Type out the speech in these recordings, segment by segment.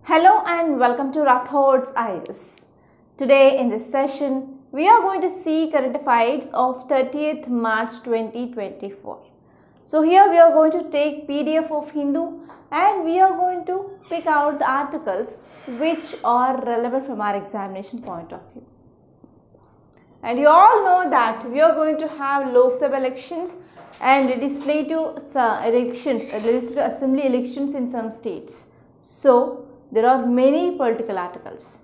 Hello and welcome to Rathods IS. Today in this session, we are going to see current affairs of 30th March 2024. So here we are going to take PDF of Hindu and we are going to pick out the articles which are relevant from our examination point of view. And you all know that we are going to have Lok Sabha elections and legislative elections, legislative assembly elections in some states. So there are many political articles.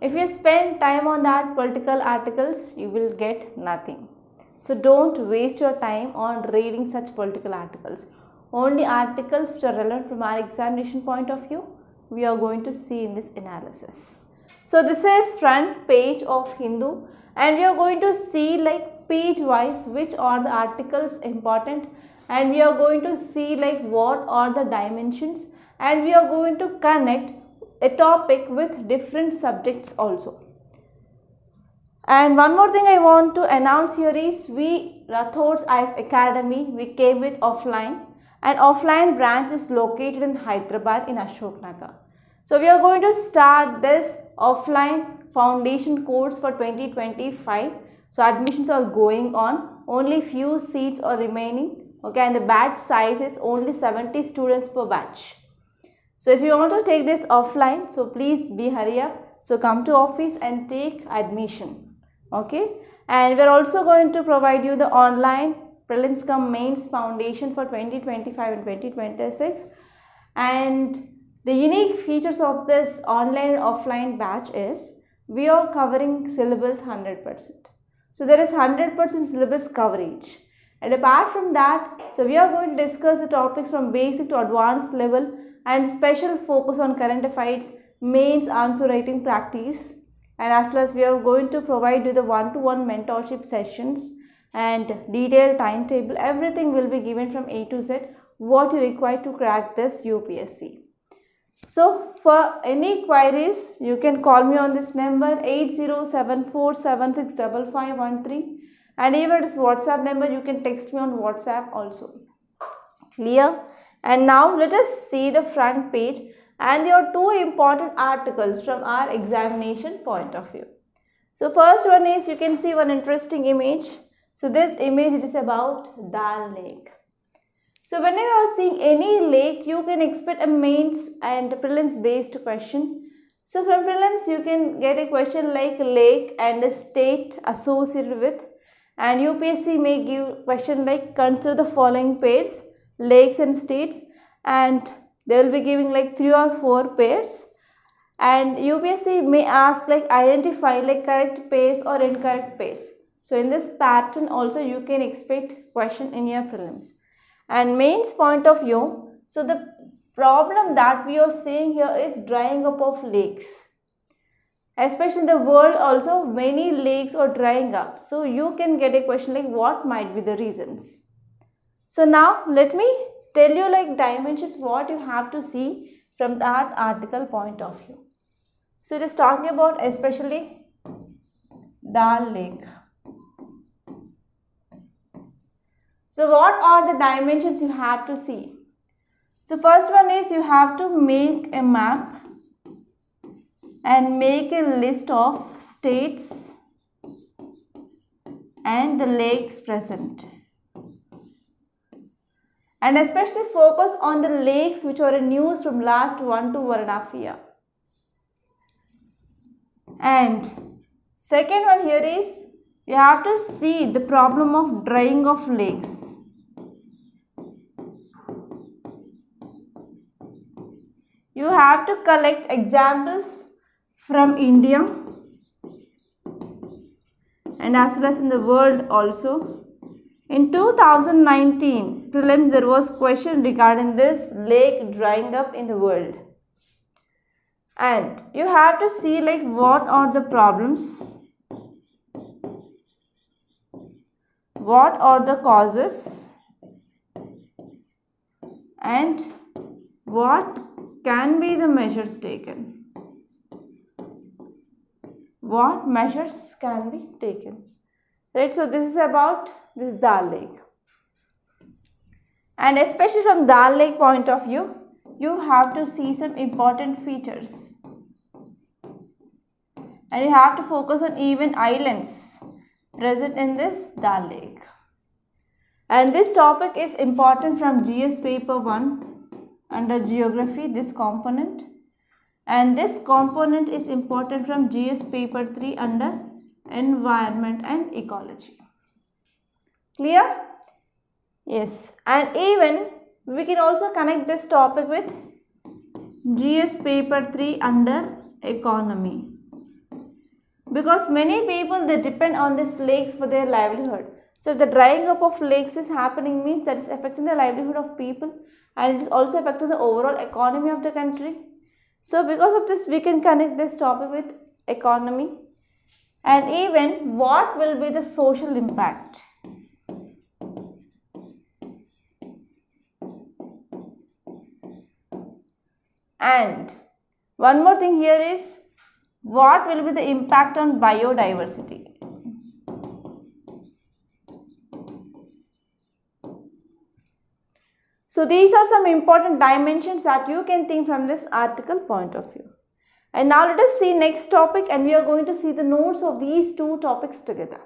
If you spend time on that political articles, you will get nothing. So don't waste your time on reading such political articles. Only articles which are relevant from our examination point of view, we are going to see in this analysis. So this is front page of Hindu and we are going to see like page wise which are the articles important, and we are going to see like what are the dimensions, and we are going to connect a topic with different subjects also. And one more thing I want to announce here is we Rathods IS Academy, we came with offline, and offline branch is located in Hyderabad in Ashok Nagar. So we are going to start this offline foundation course for 2025. So admissions are going on, only few seats are remaining, okay, and the batch size is only 70 students per batch. So if you want to take this offline, so please be hurry up. So come to office and take admission. Okay. And we are also going to provide you the online prelims cum mains foundation for 2025 and 2026. And the unique features of this online and offline batch is we are covering syllabus 100%. So there is 100% syllabus coverage. And apart from that, so we are going to discuss the topics from basic to advanced level and special focus on current affairs, mains answer writing practice, and as well as we are going to provide you the one-to-one mentorship sessions and detailed timetable. Everything will be given from A to Z what you require to crack this UPSC. So for any queries, you can call me on this number 8074765513, and even this WhatsApp number you can text me on WhatsApp also. Clear? And now let us see the front page, and there are two important articles from our examination point of view. So first one is, you can see one interesting image. So this image is about Dal Lake. So whenever you are seeing any lake, you can expect a mains and prelims based question. So from prelims you can get a question like lake and a state associated with, and UPSC may give question like consider the following pairs, lakes and states, and they will be giving like 3 or 4 pairs, and UPSC may ask like identify like correct pairs or incorrect pairs. So in this pattern also you can expect question in your prelims. And mains point of view, so the problem that we are seeing here is drying up of lakes. Especially in the world also many lakes are drying up. So you can get a question like what might be the reasons. So now let me tell you like dimensions what you have to see from that article point of view. So it is talking about especially Dal Lake. So what are the dimensions you have to see? So first one is you have to make a map and make a list of states and the lakes present. And especially focus on the lakes which are in news from last 1 to 1.5 years. And second one here is you have to see the problem of drying of lakes. You have to collect examples from India and as well as in the world also. In 2019 prelims there was question regarding this lake drying up in the world. And you have to see like what are the problems, what are the causes, and what can be the measures taken. What measures can be taken. Right, so this is about this Dal Lake. And especially from Dal Lake point of view, you have to see some important features. And you have to focus on even islands present in this Dal Lake. And this topic is important from GS paper 1 under geography, this component. And this component is important from GS paper 3 under environment and ecology. Clear? Yes. And even we can also connect this topic with GS paper 3 under economy. Because many people, they depend on these lakes for their livelihood. So if the drying up of lakes is happening, means that is affecting the livelihood of people, and it is also affecting the overall economy of the country. So because of this, we can connect this topic with economy. And even what will be the social impact. And one more thing here is, what will be the impact on biodiversity? So these are some important dimensions that you can think from this article point of view. And now let us see next topic, and we are going to see the notes of these two topics together.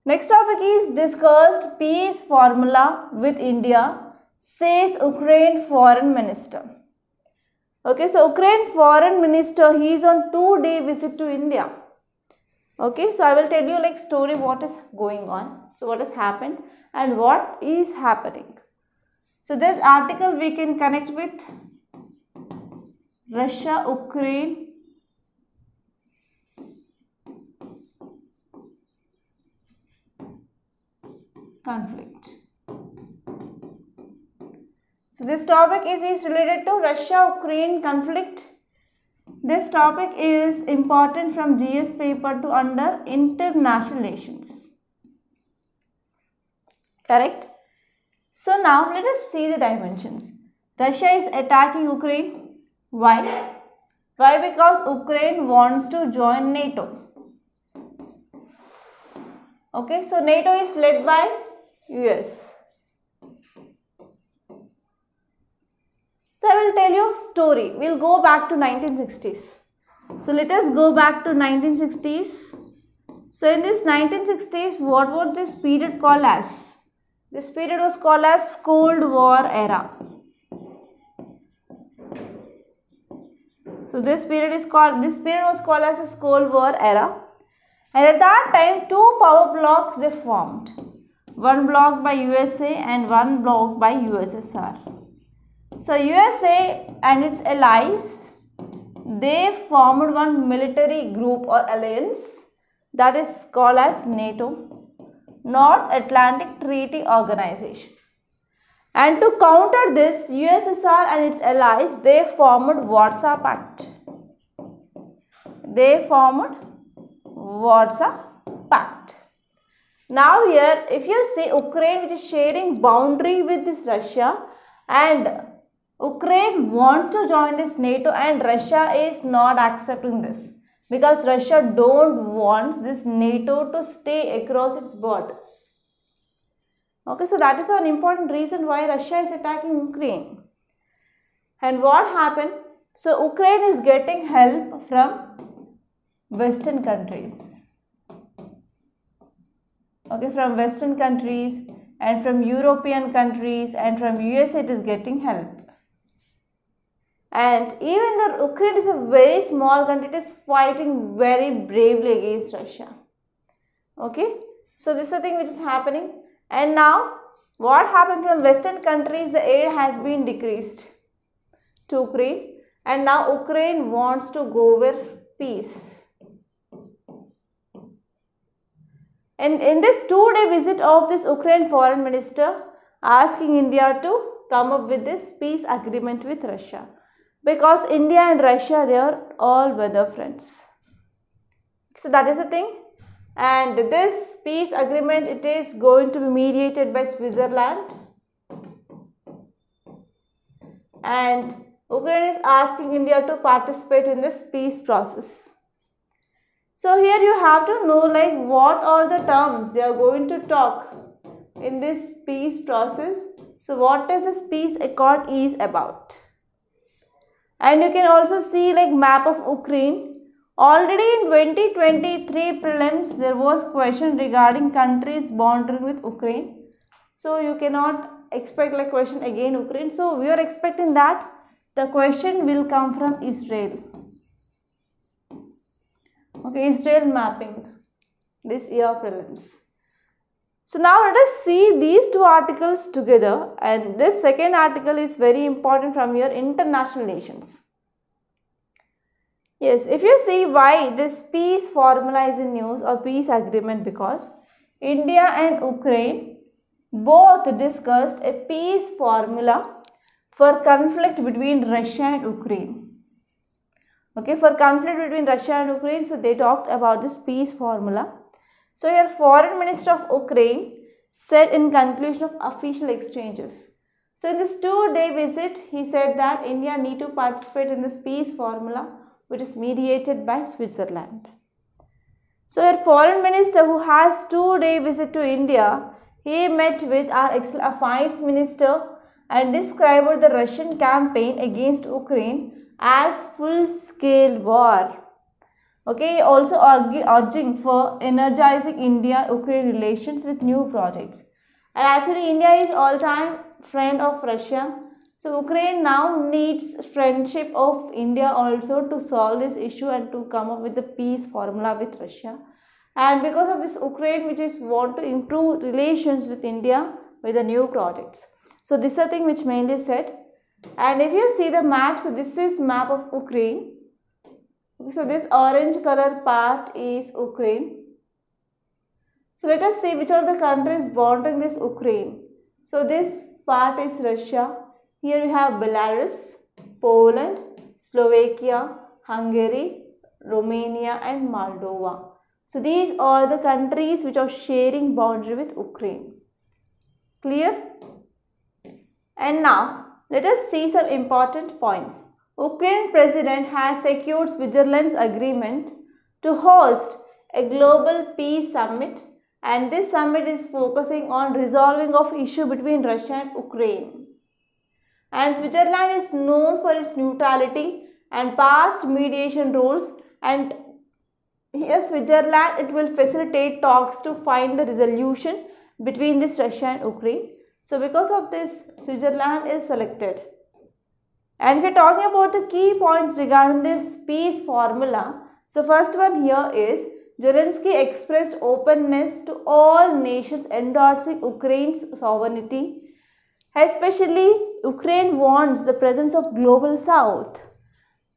Next topic is discussed peace formula with India, says Ukraine foreign minister. Okay, so Ukraine foreign minister, he is on 2-day visit to India. Okay, so I will tell you like story what is going on. So what has happened and what is happening. So this article we can connect with Russia-Ukraine conflict. So this topic is related to Russia-Ukraine conflict. This topic is important from GS paper 2 under international relations. Correct? So now let us see the dimensions. Russia is attacking Ukraine. Why? Why? Because Ukraine wants to join NATO. Okay, so NATO is led by US. So I will tell you story. We will go back to 1960s. So let us go back to 1960s. So in this 1960s, what was this period called as? This period was called as Cold War era. So this period was called as a Cold War era. And at that time, two power blocks they formed. One block by USA and one block by USSR. So USA and its allies, they formed one military group or alliance that is called as NATO, North Atlantic Treaty Organization. And to counter this, USSR and its allies, they formed Warsaw Pact. Now here, if you see Ukraine, which is sharing boundary with this Russia, and Ukraine wants to join this NATO, and Russia is not accepting this because Russia don't want this NATO to stay across its borders. Okay, so that is an important reason why Russia is attacking Ukraine. And what happened? So Ukraine is getting help from Western countries. Okay, from Western countries and from European countries and from US it is getting help. And even though Ukraine is a very small country, it is fighting very bravely against Russia. Okay, so this is the thing which is happening. And now what happened from Western countries, the aid has been decreased to Ukraine, and now Ukraine wants to go with peace. And in this 2-day visit of this Ukraine foreign minister, asking India to come up with this peace agreement with Russia. Because India and Russia, they are all weather friends. So that is the thing. And this peace agreement, it is going to be mediated by Switzerland. And Ukraine is asking India to participate in this peace process. So here you have to know like what are the terms they are going to talk in this peace process So what is this peace accord is about? And you can also see like map of Ukraine. Already in 2023 prelims there was question regarding countries bordering with Ukraine. So you cannot expect like question again Ukraine. So we are expecting that the question will come from Israel. Okay, Israel mapping this year prelims. So now let us see these two articles together, and this second article is very important from your international relations. Yes, if you see why this peace formula is in news or peace agreement, because India and Ukraine both discussed a peace formula for conflict between Russia and Ukraine. Okay, for conflict between Russia and Ukraine, so they talked about this peace formula. So your foreign minister of Ukraine said in conclusion of official exchanges. So in this 2-day visit, he said that India need to participate in this peace formula which is mediated by Switzerland. So your foreign minister who has 2-day visit to India, he met with our affairs minister and described the Russian campaign against Ukraine as full-scale war. Okay, also urging for energizing India-Ukraine relations with new projects. And actually India is all-time friend of Russia. So Ukraine now needs friendship of India also to solve this issue and to come up with the peace formula with Russia. And because of this, Ukraine which is want to improve relations with India with the new projects. So this is the thing which mainly said. And if you see the map, so this is map of Ukraine. So this orange color part is Ukraine. So let us see which are the countries bordering this Ukraine. So this part is Russia. Here we have Belarus, Poland, Slovakia, Hungary, Romania and Moldova. So these are the countries which are sharing boundary with Ukraine. Clear? And now let us see some important points. Ukraine president has secured Switzerland's agreement to host a global peace summit, and this summit is focusing on resolving of issue between Russia and Ukraine. And Switzerland is known for its neutrality and past mediation roles, and here Switzerland, it will facilitate talks to find the resolution between this Russia and Ukraine. So because of this, Switzerland is selected. And if we are talking about the key points regarding this peace formula, so first one here is Zelensky expressed openness to all nations endorsing Ukraine's sovereignty. Especially Ukraine wants the presence of global south.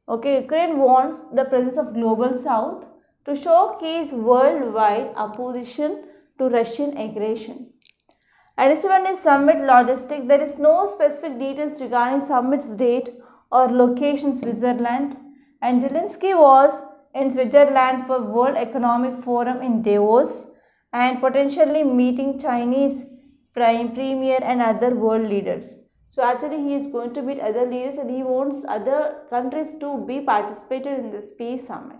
Okay, Ukraine wants the presence of global south to showcase worldwide opposition to Russian aggression. And this one is summit logistic. There is no specific details regarding summit's date or location in Switzerland. And Zelensky was in Switzerland for World Economic Forum in Davos and potentially meeting Chinese premier and other world leaders. So actually he is going to meet other leaders and he wants other countries to be participated in this peace summit.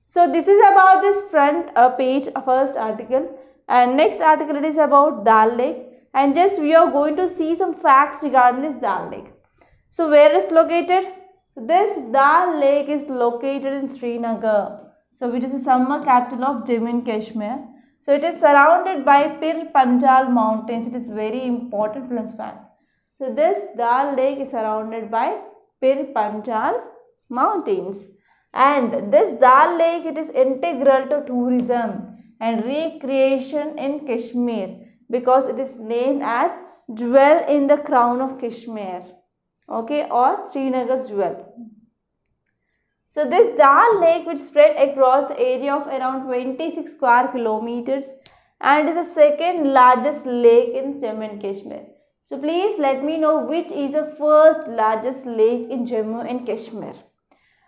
So this is about this front page first article, and next article it is about Dal Lake, and just we are going to see some facts regarding this Dal Lake. So where is located? This Dal Lake is located in Srinagar, so which is the summer capital of Jammu and Kashmir. So it is surrounded by Pir Panjal mountains. It is very important fact. So this Dal Lake is surrounded by Pir Panjal mountains. And this Dal Lake, it is integral to tourism and recreation in Kashmir because it is named as Jewel in the Crown of Kashmir. Okay, or Srinagar's jewel. So this Dal Lake which spread across the area of around 26 square kilometers and is the second largest lake in Jammu and Kashmir. So please let me know which is the first largest lake in Jammu and Kashmir.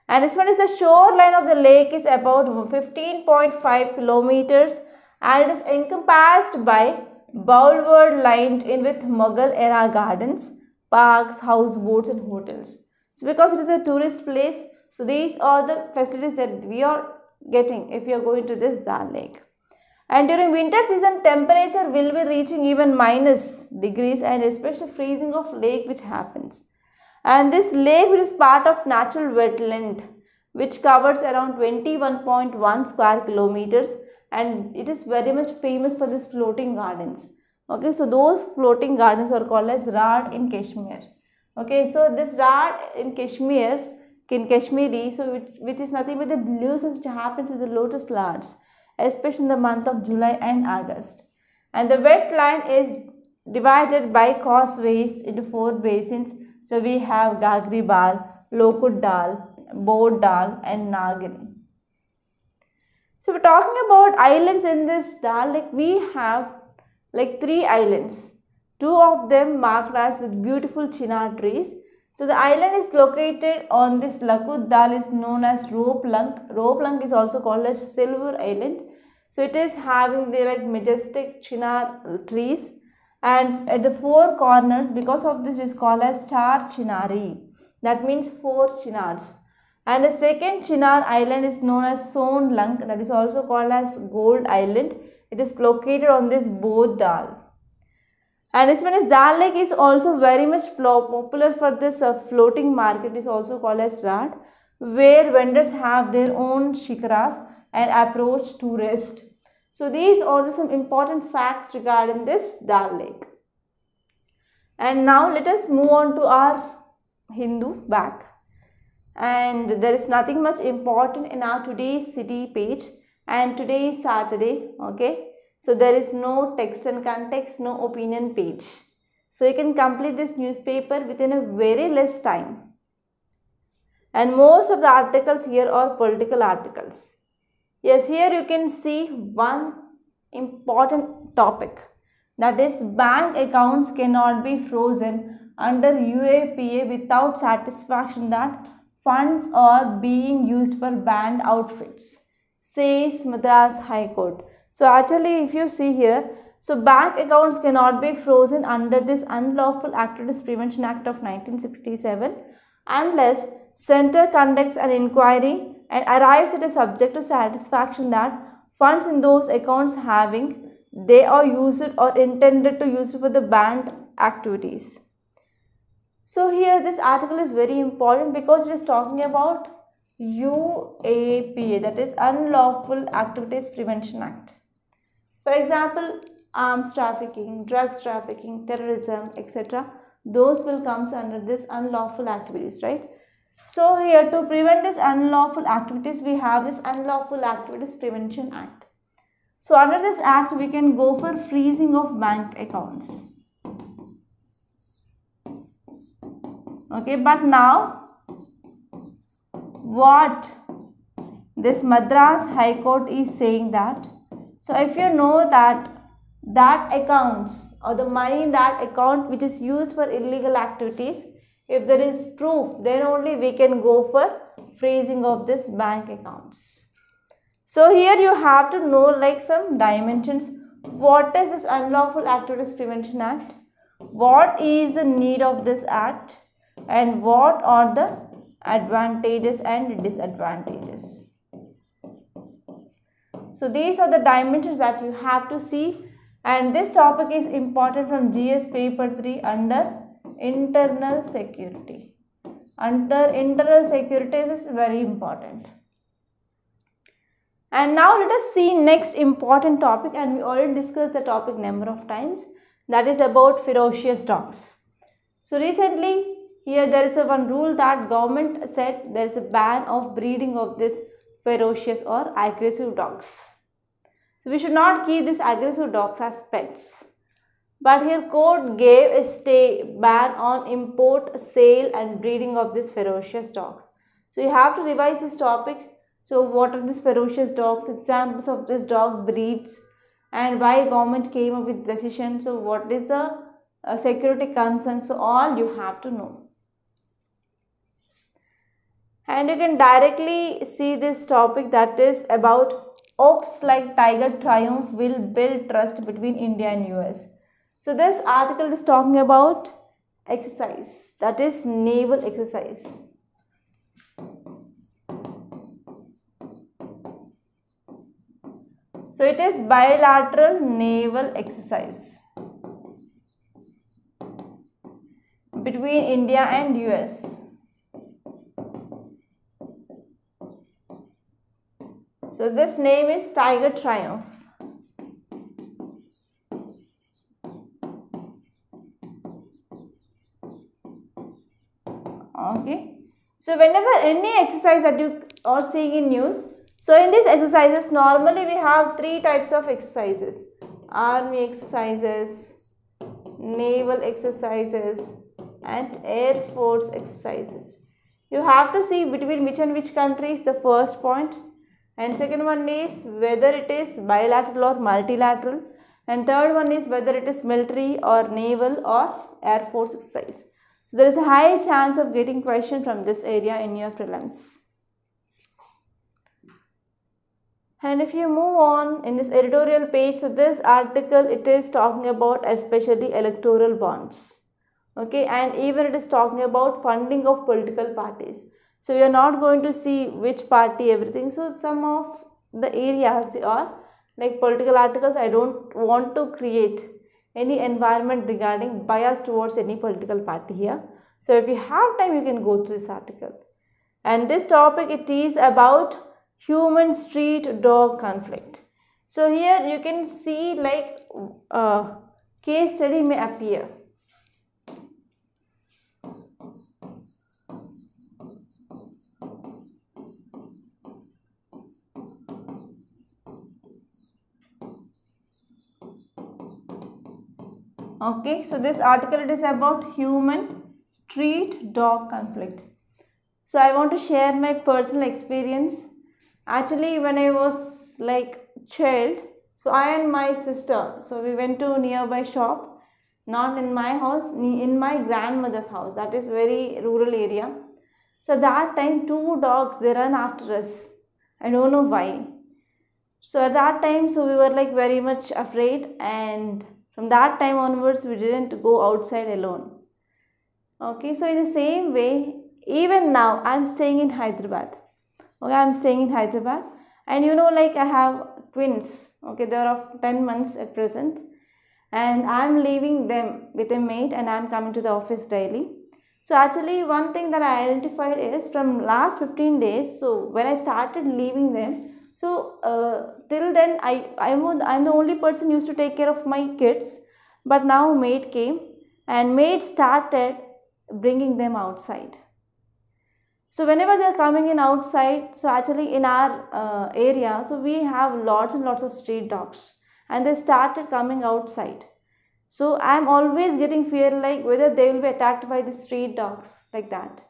And this one is the shoreline of the lake is about 15.5 kilometers and it is encompassed by boulevard lined in with Mughal era gardens, parks, houseboats and hotels. So because it is a tourist place, so these are the facilities that we are getting if we are going to this Dal Lake. And during winter season, temperature will be reaching even minus degrees, and especially freezing of lake which happens. And this lake, which is part of natural wetland, which covers around 21.1 square kilometers, and it is very much famous for these floating gardens. Okay, so those floating gardens are called as Rad in Kashmir. Okay, so this Rad in Kashmiri, so which is nothing but the blossoms which happens with the lotus flowers, especially in the month of July and August. And the wetland is divided by causeways into 4 basins. So we have Gagri Bal, Lokut Dal, Bod Dal and Nagin. So we're talking about islands in this Dal. Like we have like 3 islands. 2 of them marked as with beautiful chinar trees. So the island is located on this Lakut Dal is known as Rope Lunk. Rope Lunk is also called as Silver Island. So it is having the like majestic chinar trees, and at the 4 corners, because of this, is called as Char Chinari. That means 4 chinars. And the second chinar island is known as Son Lunk, that is also called as Gold Island. It is located on this Bod Dal. And this one is Dal Lake is also very much popular for this floating market, is also called as Rad, where vendors have their own shikaras and approach tourists. So these are some important facts regarding this Dal Lake. And now let us move on to our Hindu back. And there is nothing much important in our today's city page, and today is Saturday. Okay. So there is no text and context, no opinion page. So you can complete this newspaper within a very less time. And most of the articles here are political articles. Yes, here you can see one important topic, that is bank accounts cannot be frozen under UAPA without satisfaction that funds are being used for banned outfits, says Madras High Court. So actually if you see here, so bank accounts cannot be frozen under this Unlawful Activities Prevention Act of 1967 unless Centre conducts an inquiry and arrives at a subjective satisfaction that funds in those accounts having they are used or intended to use for the banned activities. So here this article is very important because it is talking about UAPA, that is Unlawful Activities Prevention Act. For example, arms trafficking, drugs trafficking, terrorism, etc. Those will come under this unlawful activities, right? So here to prevent this unlawful activities, we have this Unlawful Activities Prevention Act. So under this act, we can go for freezing of bank accounts. Okay, but now what this Madras High Court is saying that, so if you know that accounts or the money in that account which is used for illegal activities, if there is proof, then only we can go for freezing of this bank accounts. So here you have to know like some dimensions. What is this Unlawful Activities Prevention Act? What is the need of this act? And what are the advantages and disadvantages? So these are the dimensions that you have to see, and this topic is important from GS paper 3 under internal security. Under internal security, this is very important. And now let us see next important topic, and we already discussed the topic number of times, that is about ferocious dogs. So recently here there is one rule that government said there is a ban of breeding of this ferocious or aggressive dogs. So we should not keep these aggressive dogs as pets. But here court gave a stay ban on import, sale and breeding of these ferocious dogs. So you have to revise this topic. So what are these ferocious dogs, examples of this dog breeds, and why government came up with decision. So what is the security concerns, so all you have to know. And you can directly see this topic, that is about ops like Tiger Triumph will build trust between India and US. So this article is talking about exercise, that is naval exercise. So it is bilateral naval exercise between India and US. So this name is Tiger Triumph. Okay. So whenever any exercise that you are seeing in news, so in these exercises normally we have three types of exercises: army exercises, naval exercises, and air force exercises. You have to see between which and which country is the first point, and second one is whether it is bilateral or multilateral, and third one is whether it is military or naval or air force exercise. So there is a high chance of getting question from this area in your prelims. And if you move on in this editorial page, so this article, it is talking about especially electoral bonds. Okay, and even it is talking about funding of political parties. So we are not going to see which party, everything. So some of the areas are like political articles. I don't want to create any environment regarding bias towards any political party here. So if you have time, you can go through this article. And this topic, it is about human street dog conflict. So here you can see like case study may appear. Okay, so this article, it is about human street dog conflict. So I want to share my personal experience. Actually, when I was like child, so I and my sister, so we went to nearby shop, not in my house, in my grandmother's house. That is very rural area. So that time two dogs, they ran after us. I don't know why. So at that time, so we were like very much afraid, and from that time onwards, we didn't go outside alone. Okay, so in the same way, even now, I am staying in Hyderabad. Okay, I am staying in Hyderabad. And you know, like I have twins. Okay, they are of 10 months at present. And I am leaving them with a maid, and I am coming to the office daily. So actually, one thing that I identified is from last 15 days, so when I started leaving them, so till then I'm the only person used to take care of my kids, but now maid came and maid started bringing them outside. So whenever they are coming in outside, so actually in our area, so we have lots and lots of street dogs, and they started coming outside. So I am always getting fear like whether they will be attacked by the street dogs like that.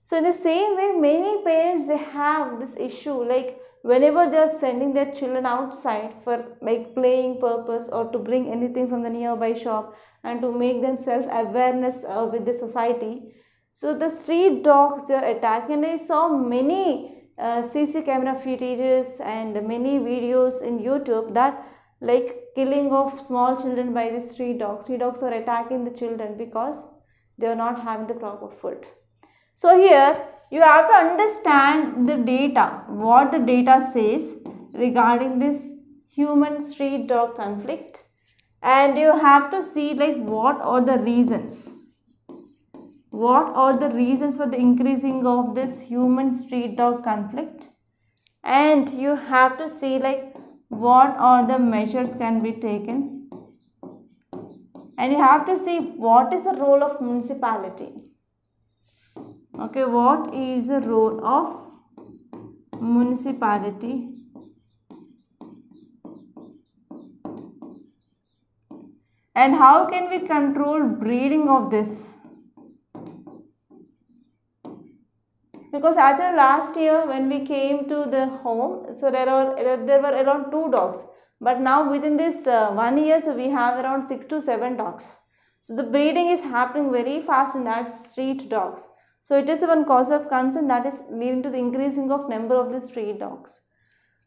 So in the same way, many parents, they have this issue like whenever they are sending their children outside for like playing purpose or to bring anything from the nearby shop and to make them self-awareness with the society. So the street dogs, they are attacking, and I saw many CC camera footages and many videos in YouTube that like killing of small children by the street dogs. Street dogs are attacking the children because they are not having the proper food. So here you have to understand the data, what the data says regarding this human street dog conflict, and you have to see like what are the reasons. What are the reasons for the increasing of this human street dog conflict, and you have to see like what are the measures can be taken, and you have to see what is the role of municipality. Okay, what is the role of municipality? And how can we control breeding of this? Because actually last year when we came to the home, so there were around 2 dogs. But now within this 1 year, so we have around 6 to 7 dogs. So the breeding is happening very fast in that street dogs. So it is one cause of concern that is leading to the increasing of number of the street dogs.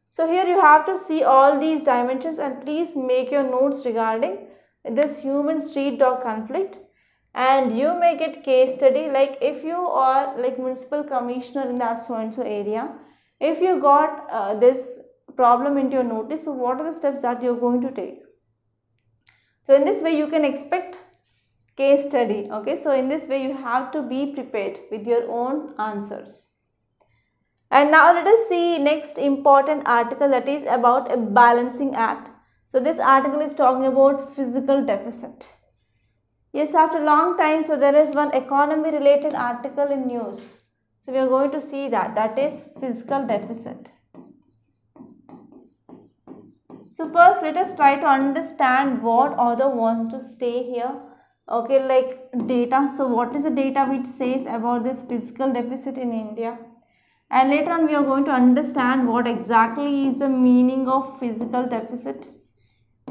So here you have to see all these dimensions, and please make your notes regarding this human street dog conflict. And you may get case study like if you are like municipal commissioner in that so and so area, if you got this problem into your notice. So what are the steps that you are going to take? So in this way you can expect case study. Okay, so in this way you have to be prepared with your own answers. And now let us see next important article, that is about a balancing act. So this article is talking about physical deficit. Yes, after a long time, so there is one economy related article in news. So we are going to see that is physical deficit. So first let us try to understand what author wants to say here. Okay, like data. So what is the data which says about this physical deficit in India? And later on we are going to understand what exactly is the meaning of physical deficit.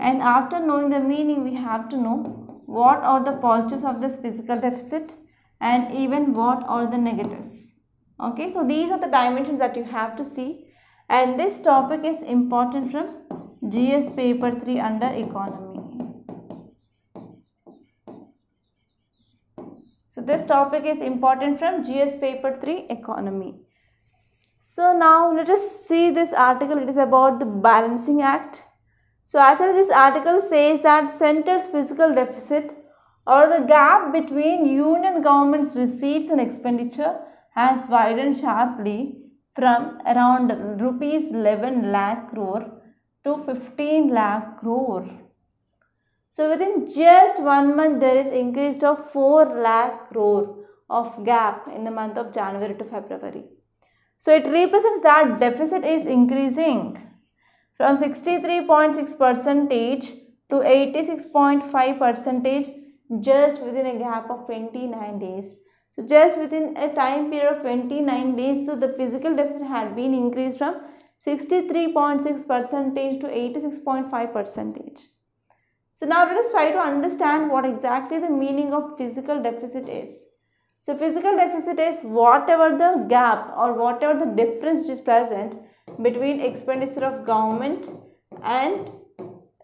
And after knowing the meaning, we have to know what are the positives of this physical deficit and even what are the negatives. Okay, so these are the dimensions that you have to see. And this topic is important from GS paper 3 under economy. So this topic is important from GS paper 3 economy. So now let us see this article. It is about the balancing act. So as this article says that center's fiscal deficit, or the gap between union government's receipts and expenditure, has widened sharply from around rupees 11 lakh crore to 15 lakh crore. So within just 1 month there is increased of 4 lakh crore of gap in the month of January to February. So it represents that deficit is increasing from 63.6% to 86.5% just within a gap of 29 days. So just within a time period of 29 days, so the physical deficit had been increased from 63.6% to 86.5%. So now let us try to understand what exactly the meaning of physical deficit is. So physical deficit is whatever the gap or whatever the difference is present between expenditure of government and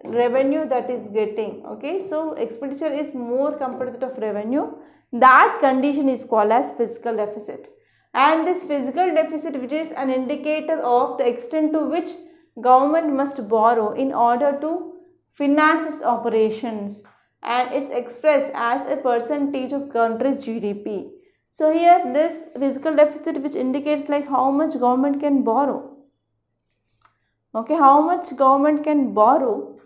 revenue that is getting. Okay, so expenditure is more compared to of revenue. That condition is called as physical deficit. And this physical deficit, which is an indicator of the extent to which government must borrow in order to finance its operations, and it's expressed as a percentage of country's GDP. So here this physical deficit, which indicates like how much government can borrow. Okay, how much government can borrow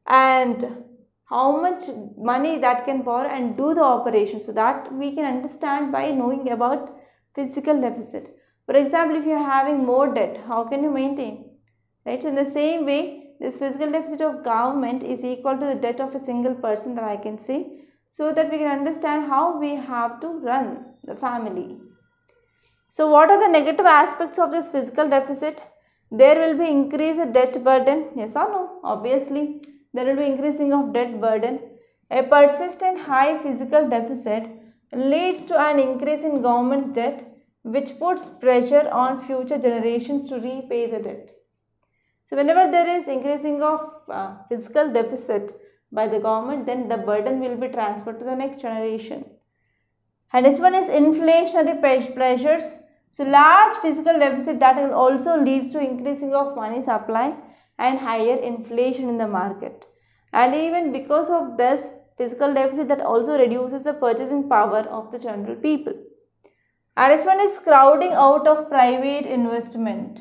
and how much money that can borrow and do the operation. So that we can understand by knowing about physical deficit. For example, if you are having more debt, how can you maintain? Right. So in the same way, this physical deficit of government is equal to the debt of a single person, that I can say, so that we can understand how we have to run the family. So what are the negative aspects of this physical deficit? There will be increased debt burden. Yes or no? Obviously, there will be increasing of debt burden. A persistent high physical deficit leads to an increase in government's debt, which puts pressure on future generations to repay the debt. So whenever there is increasing of fiscal deficit by the government, then the burden will be transferred to the next generation. And next one is inflationary pressures. So large physical deficit that will also leads to increasing of money supply and higher inflation in the market. And even because of this physical deficit, that also reduces the purchasing power of the general people. And next one is crowding out of private investment.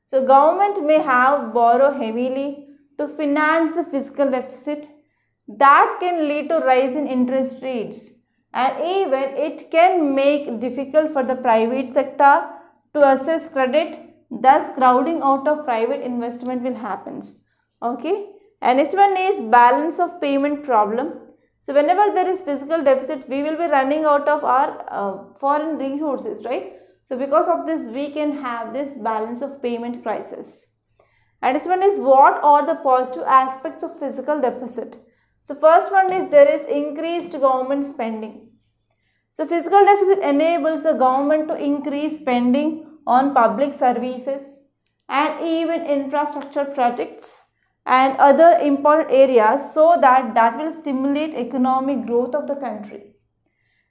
So government may have borrow heavily to finance the fiscal deficit. That can lead to rise in interest rates, and even it can make difficult for the private sector to access credit. Thus crowding out of private investment will happen. Okay, and next one is balance of payment problem. So whenever there is fiscal deficit, we will be running out of our foreign resources, right? So because of this, we can have this balance of payment crisis. And this one is what are the positive aspects of fiscal deficit. So first one is there is increased government spending. So fiscal deficit enables the government to increase spending on public services and even infrastructure projects and other important areas, so that will stimulate economic growth of the country.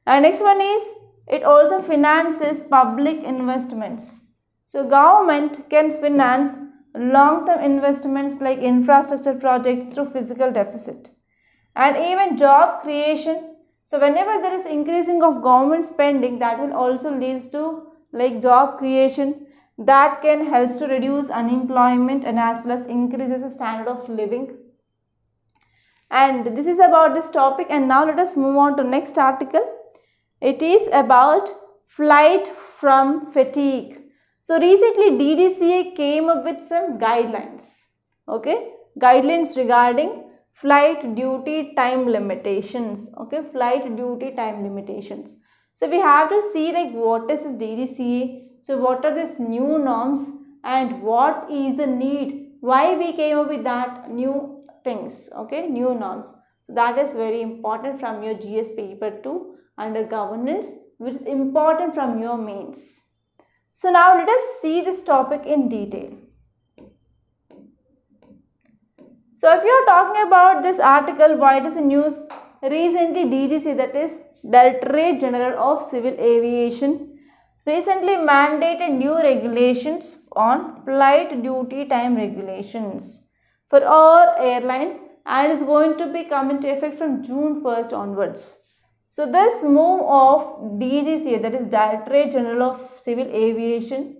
And next one is it also finances public investments. So government can finance long-term investments like infrastructure projects through fiscal deficit, and even job creation. So whenever there is increasing of government spending, that will also leads to like job creation that can help to reduce unemployment and as well as increases the standard of living. And this is about this topic, and now let us move on to next article. It is about flight from fatigue. So recently DGCA came up with some guidelines, okay, guidelines regarding flight duty time limitations, okay, flight duty time limitations. So we have to see like what is this DGCA, so what are these new norms and what is the need, why we came up with that new things, okay, new norms. So that is very important from your GS paper 2 under governance, which is important from your mains. So now let us see this topic in detail. So if you are talking about this article, why it is in news, recently DGC, that is Directorate General of Civil Aviation, recently mandated new regulations on flight duty time regulations for all airlines, and is going to be come into effect from June 1st onwards. So this move of DGCA, that is Directorate General of Civil Aviation,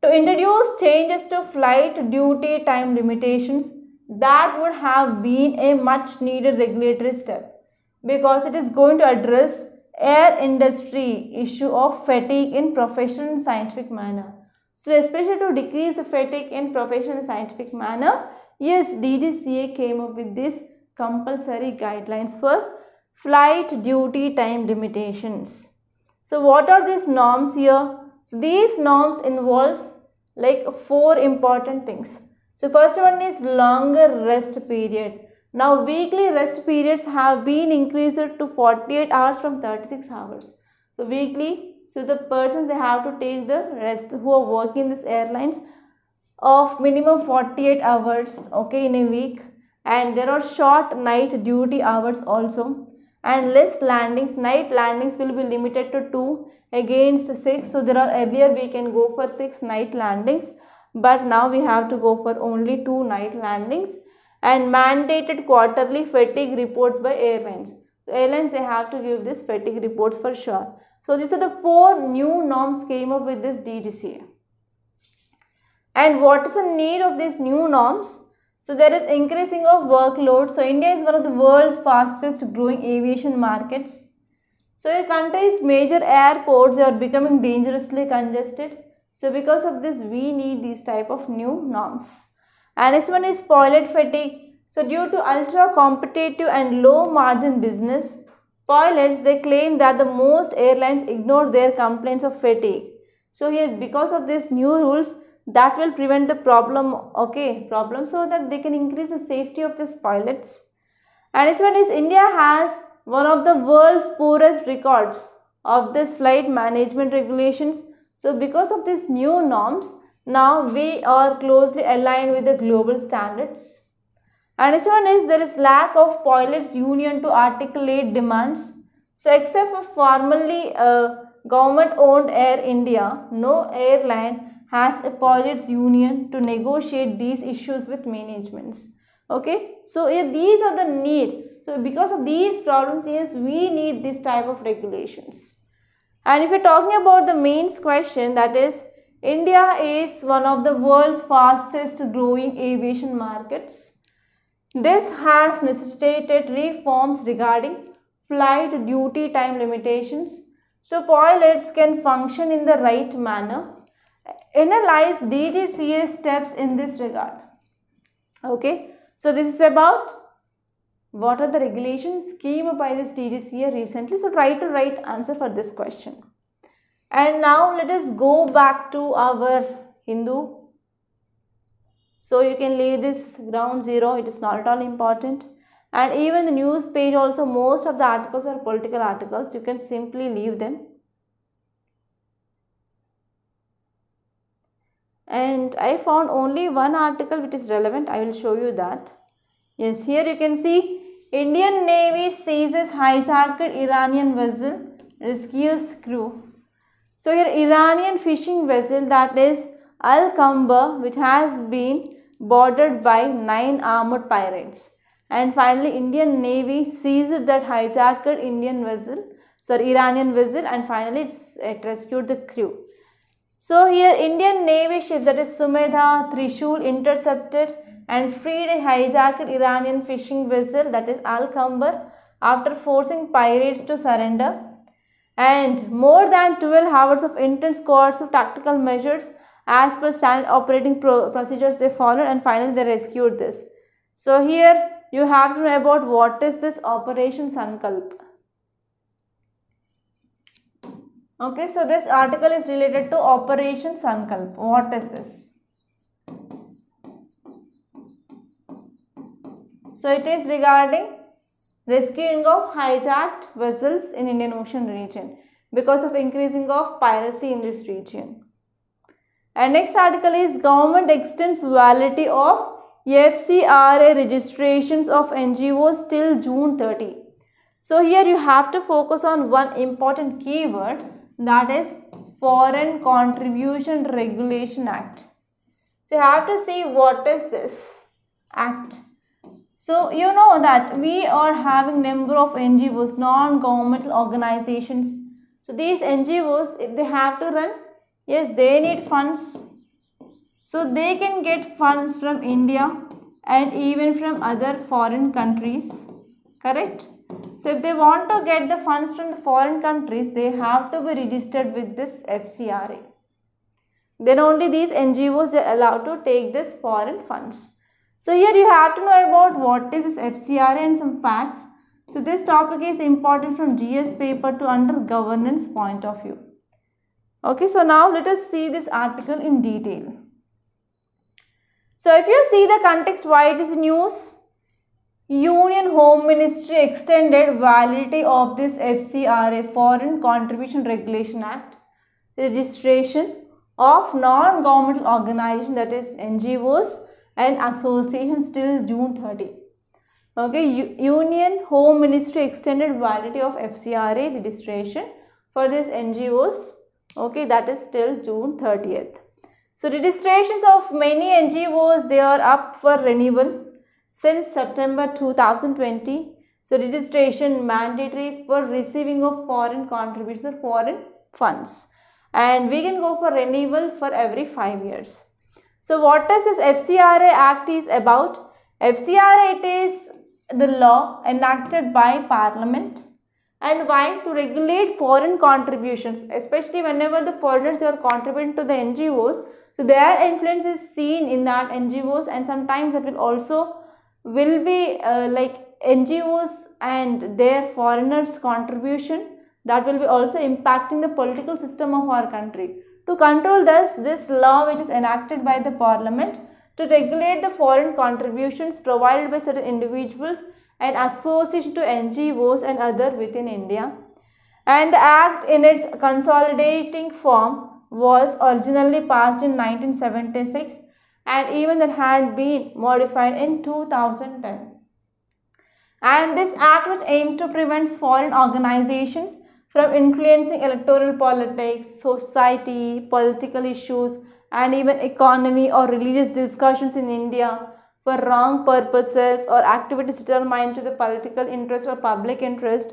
to introduce changes to flight duty time limitations, that would have been a much needed regulatory step, because it is going to address air industry issue of fatigue in professional and scientific manner. So especially to decrease the fatigue in professional and scientific manner, yes, DGCA came up with these compulsory guidelines for flight duty time limitations. So what are these norms here? So these norms involves like 4 important things. So first one is longer rest period. Now weekly rest periods have been increased to 48 hours from 36 hours. So weekly, so the persons, they have to take the rest who are working in these airlines of minimum 48 hours, okay, in a week. And there are short night duty hours also, and less landings. Night landings will be limited to 2 against 6. So there are, earlier we can go for 6 night landings, but now we have to go for only 2 night landings. And mandated quarterly fatigue reports by airlines. So airlines, they have to give this fatigue reports for sure. So these are the 4 new norms came up with this DGCA. And what is the need of these new norms? So there is increasing of workload. So India is one of the world's fastest growing aviation markets. So your country's major airports are becoming dangerously congested. So because of this, we need these type of new norms. And next one is pilot fatigue. So due to ultra competitive and low margin business, pilots, they claim that the most airlines ignore their complaints of fatigue. So here, because of these new rules, that will prevent the problem, so that they can increase the safety of these pilots. And next one is India has one of the world's poorest records of this flight management regulations. So because of these new norms, now we are closely aligned with the global standards. And next one is there is lack of pilots union to articulate demands. So except for formally government owned Air India, no airline has a pilots union to negotiate these issues with managements. Okay, so these are the need. So because of these problems, yes, we need this type of regulations. And if you're talking about the mains question, that is, India is one of the world's fastest growing aviation markets. This has necessitated reforms regarding flight duty time limitations, so pilots can function in the right manner. Analyze DGCA steps in this regard. Okay, so this is about what are the regulations came up by this DGCA recently. So try to write answer for this question. And now let us go back to our Hindu. So you can leave this ground zero, it is not at all important. And even the news page also, most of the articles are political articles, you can simply leave them. And I found only one article which is relevant, I will show you that. Yes, here you can see Indian Navy seizes hijacked Iranian vessel, rescues crew. So here Iranian fishing vessel, that is Al-Kamba, which has been bordered by 9 armored pirates. And finally, Indian Navy seized that hijacked Iranian vessel, and finally it rescued the crew. So here Indian Navy ships, that is Sumedha, Trishul, intercepted and freed a hijacked Iranian fishing vessel, that is Al-Kamba, after forcing pirates to surrender. And more than 12 hours of intense coercive tactical measures as per standard operating procedures they followed, and finally they rescued this. So here you have to know about what is this Operation Sankalp. Okay, so this article is related to Operation Sankalp. What is this? So it is regarding rescuing of hijacked vessels in Indian Ocean region because of increasing of piracy in this region. And next article is government extends validity of FCRA registrations of NGOs till June 30. So here you have to focus on one important keyword, that is Foreign Contribution Regulation Act. So you have to see what is this act. So you know that we are having number of NGOs, non-governmental organizations. So these NGOs, if they have to run, yes, they need funds. So they can get funds from India and even from other foreign countries, correct? So if they want to get the funds from the foreign countries, they have to be registered with this FCRA. Then only these NGOs are allowed to take this foreign funds. So here you have to know about what is this FCRA and some facts. So this topic is important from GS paper to under governance point of view. Okay, so now let us see this article in detail. So if you see the context why it is news, Union Home Ministry extended validity of this FCRA, Foreign Contribution Regulation Act, registration of non-governmental organizations, that is NGOs and associations till June 30. Okay, Union Home Ministry extended validity of FCRA registration for these NGOs, okay, that is till June 30th. So registrations of many NGOs, they are up for renewal since September 2020. So registration mandatory for receiving of foreign contributions or foreign funds, and we can go for renewal for every 5 years. So what does this FCRA Act is about? FCRA, it is the law enacted by Parliament, and why? To regulate foreign contributions, especially whenever the foreigners are contributing to the NGOs. So their influence is seen in that NGOs, and sometimes it will be like NGOs and their foreigners contribution, that will be also impacting the political system of our country. To control this law which is enacted by the Parliament to regulate the foreign contributions provided by certain individuals and association to NGOs and other within India. And the act in its consolidating form was originally passed in 1976, and even that had been modified in 2010. And this act, which aims to prevent foreign organizations from influencing electoral politics, society, political issues, and even economy or religious discussions in India for wrong purposes or activities determined to the political interest or public interest.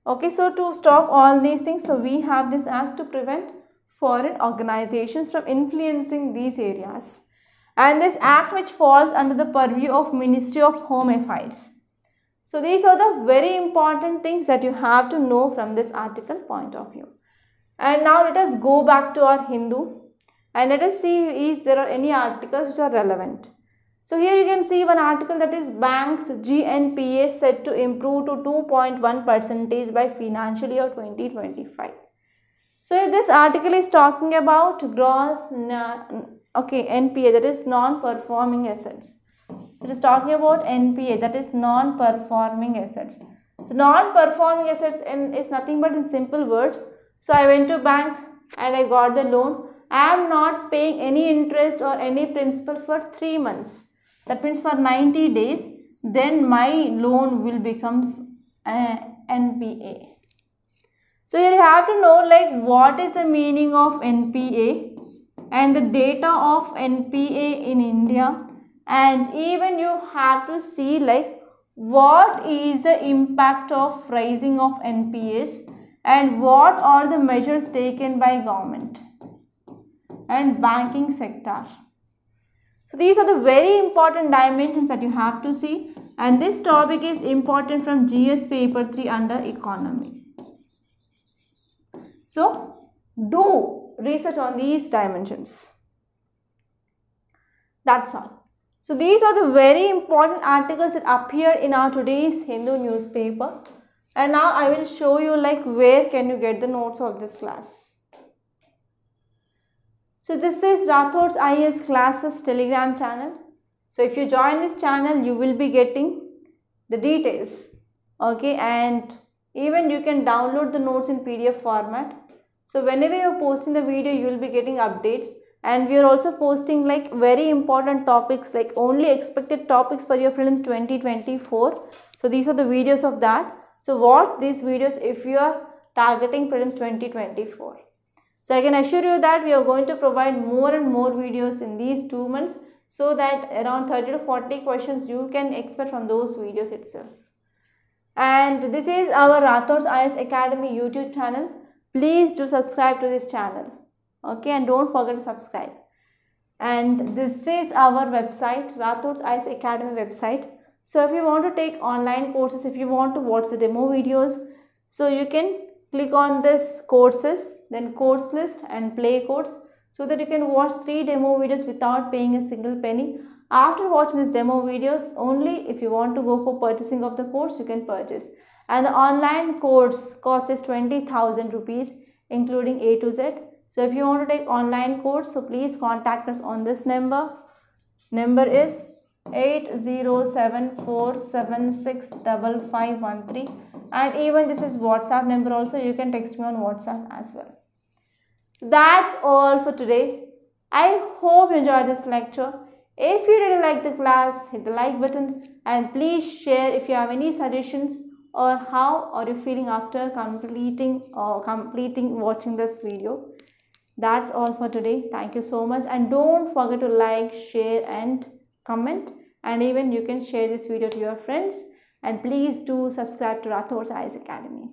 Okay, so to stop all these things, so we have this act to prevent foreign organizations from influencing these areas. And this act, which falls under the purview of Ministry of Home Affairs. So these are the very important things that you have to know from this article point of view. And now let us go back to our Hindu and let us see if there are any articles which are relevant. So here you can see one article, that is banks GNPA set to improve to 2.1% by financial year 2025. So this article is talking about gross NPA, that is non-performing assets. It is talking about NPA, that is non-performing assets. So non-performing assets is nothing but in simple words. So I went to bank and I got the loan. I am not paying any interest or any principal for 3 months. That means for 90 days, then my loan will become NPA. So here you have to know like what is the meaning of NPA and the data of NPA in India, and even you have to see like what is the impact of rising of NPAs and what are the measures taken by government and banking sector. So these are the very important dimensions that you have to see, and this topic is important from GS paper 3 under economy. So do research on these dimensions. That's all. So these are the very important articles that appear in our today's Hindu newspaper, and now I will show you like where can you get the notes of this class. So this is Rathods IS classes Telegram channel. So if you join this channel, you will be getting the details. Okay, and even you can download the notes in PDF format. So whenever you are posting the video, you will be getting updates. And we are also posting like very important topics, like only expected topics for your prelims 2024. So these are the videos of that. So watch these videos if you are targeting prelims 2024. So I can assure you that we are going to provide more and more videos in these 2 months, so that around 30 to 40 questions you can expect from those videos itself. And this is our Rathods IS Academy YouTube channel. Please do subscribe to this channel. Okay, and don't forget to subscribe. And this is our website, Rathods IS Academy website. So if you want to take online courses, if you want to watch the demo videos, so you can click on this courses, then course list and play course, so that you can watch 3 demo videos without paying a single penny. After watching these demo videos, only if you want to go for purchasing of the course, you can purchase. And the online course cost is 20,000 rupees, including A to Z. So if you want to take online course, so please contact us on this number. Number is 8074765513, and even this is WhatsApp number also. You can text me on WhatsApp as well. That's all for today. I hope you enjoyed this lecture. If you really like the class, hit the like button, and please share if you have any suggestions or how are you feeling after completing watching this video. That's all for today. Thank you so much, and don't forget to like, share and comment, and even you can share this video to your friends, and please do subscribe to Rathods IS Academy.